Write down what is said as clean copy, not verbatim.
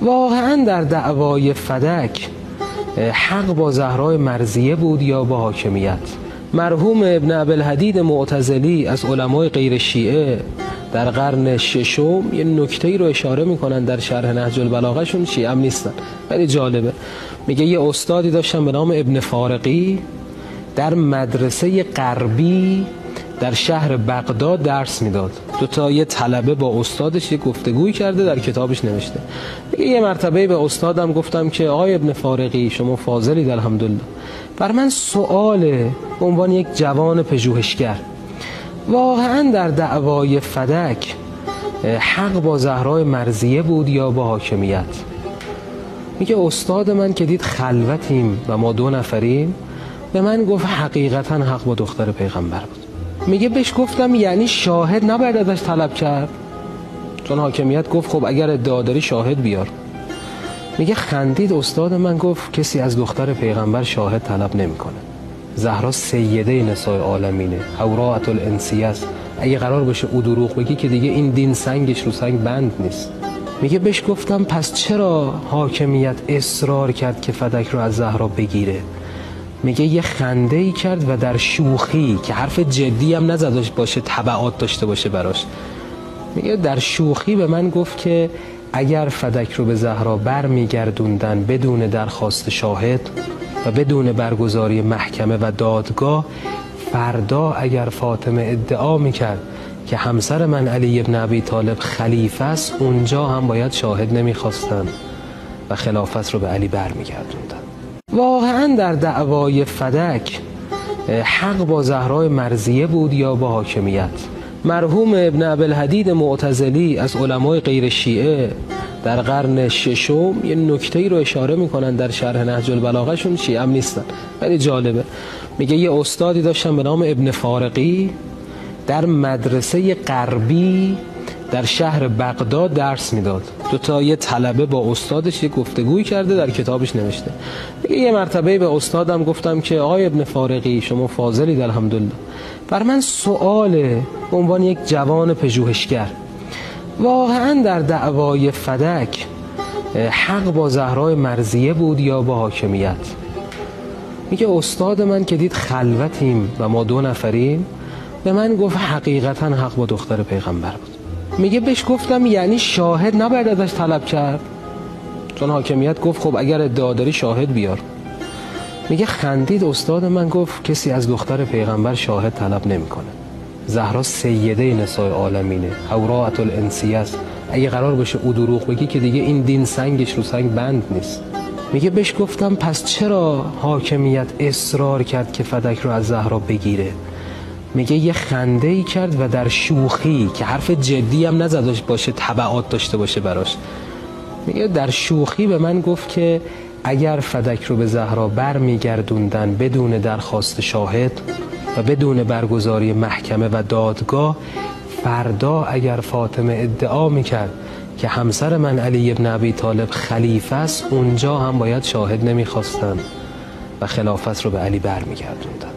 واقعا در دعوای فدک حق با زهرای مرضیه بود یا با حاکمیت؟ مرحوم ابن ابوالحدید معتزلی از علمای غیر شیعه در قرن ششم یه نکته‌ای رو اشاره میکنن در شرح نهج البلاغه. شون شیعه هم نیستن، خیلی جالبه. میگه یه استادی داشتن به نام ابن فارقی در مدرسه غربی در شهر بغداد درس میداد. یه طلبه با استادش یه گفتگویی کرده، در کتابش نوشته. میگه یه مرتبه به استادم گفتم که آقای ابن فارقی شما فاضلید الحمدلله، بر من سؤاله به عنوان یک جوان پژوهشگر، واقعا در دعوای فدک حق با زهرای مرضیه بود یا با حاکمیت؟ میگه استاد من که دید خلوتیم و ما 2 نفریم به من گفت حقیقتا حق با دختر پیغمبر بود. میگه بهش گفتم یعنی شاهد نباید ازش طلب کرد؟ چون حاکمیت گفت خب اگر ادعا داری شاهد بیار. میگه خندید استاد من گفت کسی از دختر پیغمبر شاهد طلب نمیکنه. زهرا سیده نساء عالمینه، حوراء الانسیه است. اگه قرار باشه او دروغ بگی که دیگه این دین سنگش رو سنگ بند نیست. میگه بهش گفتم پس چرا حاکمیت اصرار کرد که فدک رو از زهرا بگیره؟ میگه یه خنده ای کرد و در شوخی، که حرف جدی هم نزد باشه تبعات داشته باشه براش، میگه در شوخی به من گفت که اگر فدک رو به زهرا بر میگردوندن بدون درخواست شاهد و بدون برگزاری محکمه و دادگاه، فردا اگر فاطمه ادعا میکرد که همسر من علی ابن ابی طالب خلیفه است، اونجا هم باید شاهد نمیخواستن و خلافت رو به علی بر میگردوندن. واقعا در دعوای فدک حق با زهرای مرضیه بود یا با حاکمیت؟ مرحوم ابن ابوالحدید معتزلی از علمای غیر شیعه در قرن ششم یه نکته‌ای رو اشاره میکنن در شرح نهج البلاغه. شون شیعه هم نیستن، خیلی جالبه. میگه یه استادی داشتن به نام ابن فارقی در مدرسه غربی در شهر بغداد درس میداد. یه طلبه با استادش یه گفتگویی کرده، در کتابش نوشته. میگه یه مرتبه به استادم گفتم که آقای ابن فارقی شما فاضلید الحمدلله، بر من سؤاله به عنوان یک جوان پژوهشگر، واقعا در دعوای فدک حق با زهرای مرضیه بود یا با حاکمیت؟ میگه استاد من که دید خلوتیم و ما 2 نفریم به من گفت حقیقتا حق با دختر پیغمبر بود. میگه بهش گفتم یعنی شاهد نباید ازش طلب کرد؟ چون حاکمیت گفت خب اگر ادعا داری شاهد بیار. میگه خندید استاد من گفت کسی از دختر پیغمبر شاهد طلب نمیکنه. زهرا سیده نساء عالمینه، حوراء الانسیه است. اگه قرار باشه او دروغ بگی که دیگه این دین سنگش رو سنگ بند نیست. میگه بهش گفتم پس چرا حاکمیت اصرار کرد که فدک رو از زهرا بگیره؟ میگه یه خنده ای کرد و در شوخی، که حرف جدی هم نزد باشه تبعات داشته باشه براش، میگه در شوخی به من گفت که اگر فدک رو به زهرا بر میگردوندن بدون درخواست شاهد و بدون برگزاری محکمه و دادگاه، فردا اگر فاطمه ادعا میکرد که همسر من علی ابن ابی طالب خلیفه است، اونجا هم باید شاهد نمیخواستن و خلافت رو به علی بر میگردوندن.